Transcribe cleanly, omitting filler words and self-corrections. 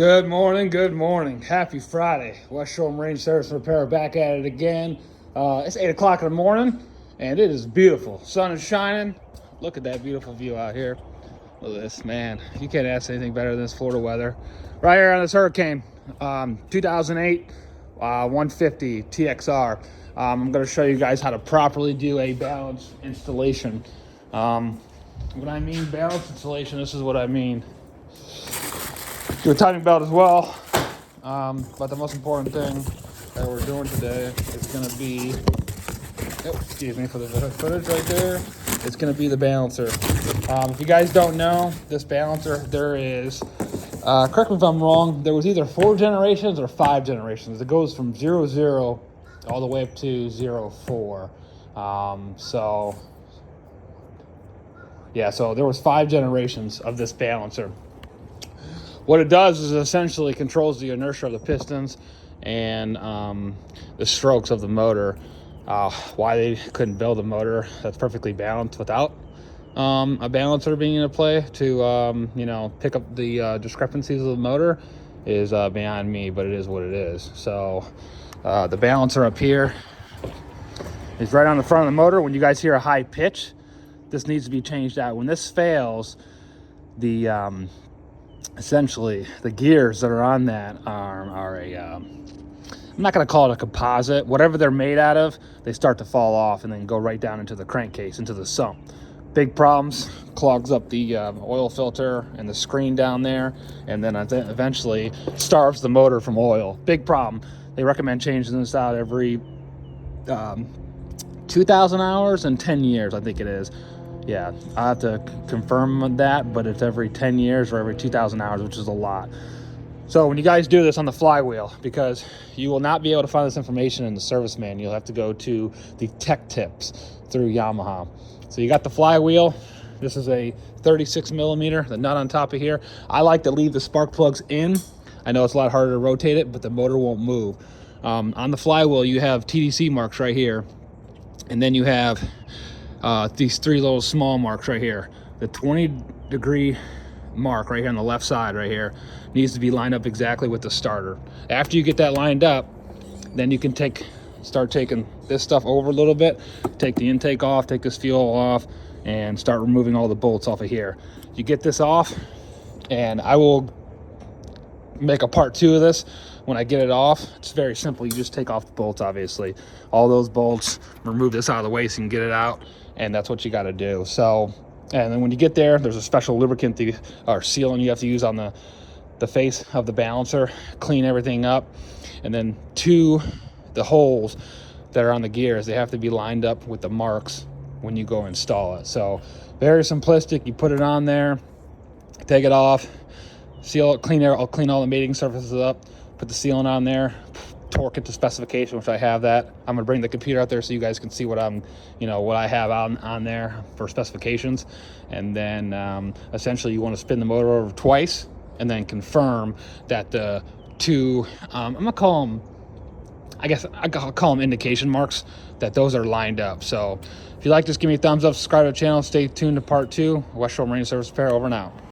Good morning. Happy Friday. West Shore Marine Service and Repair back at it again. It's 8 o'clock in the morning, and it is beautiful. Sun is shining. Look at that beautiful view out here. Look at this, man. You can't ask anything better than this Florida weather. Right here on this Hurricane, 2008 f150txr. I'm going to show you guys how to properly do a balance installation. When I mean balance installation, this is what I mean. Do a timing belt as well, but the most important thing that we're doing today is going to be, excuse me for the footage right there, it's going to be the balancer. If you guys don't know, this balancer, there is, correct me if I'm wrong, there was either 4 generations or 5 generations. It goes from 00 all the way up to 04. So there was 5 generations of this balancer. What it does is it essentially controls the inertia of the pistons and the strokes of the motor. Why they couldn't build a motor that's perfectly balanced without a balancer being in play to pick up the discrepancies of the motor is beyond me, but it is what it is. So the balancer up here is right on the front of the motor. When you guys hear a high pitch, this needs to be changed out. When this fails, the essentially the gears that are on that are a I'm not going to call it a composite. Whatever they're made out of, they start to fall off and then go right down into the crankcase, into the sump. Big problems, clogs up the oil filter and the screen down there, and then eventually starves the motor from oil. Big problem. They recommend changing this out every 2,000 hours and 10 years, I think it is. Yeah, I have to confirm that, but it's every 10 years or every 2,000 hours, which is a lot. So when you guys do this on the flywheel, because you will not be able to find this information in the service manual, you'll have to go to the tech tips through Yamaha. So you got the flywheel. This is a 36 millimeter, the nut on top of here. I like to leave the spark plugs in. I know it's a lot harder to rotate it, but the motor won't move. On the flywheel, you have TDC marks right here, and then you have these 3 little small marks right here. The 20-degree mark right here on the left side right here needs to be lined up exactly with the starter. After you get that lined up, then you can start taking this stuff over a little bit, take the intake off, take this fuel off, and start removing all the bolts off of here. You get this off, and I will make a part 2 of this when I get it off. It's very simple. You just take off the bolts, obviously. All those bolts, remove this out of the way so you can get it out, and that's what you got to do. So, and then when you get there, there's a special lubricant or sealant you have to use on the face of the balancer, clean everything up, and then the holes that are on the gears, they have to be lined up with the marks when you go install it. So very simplistic. You put it on there, take it off, seal it, I'll clean all the mating surfaces up, put the sealant on there, torque it to specification, which I have that. I'm gonna bring the computer out there so you guys can see what what I have on there for specifications. And then essentially you want to spin the motor over twice and then confirm that the 2, I'm gonna call them, I guess I'll call them indication marks, that those are lined up. So if you like this, give me a thumbs up, subscribe to the channel, stay tuned to part 2. West Shore Marine Service Repair, over and out.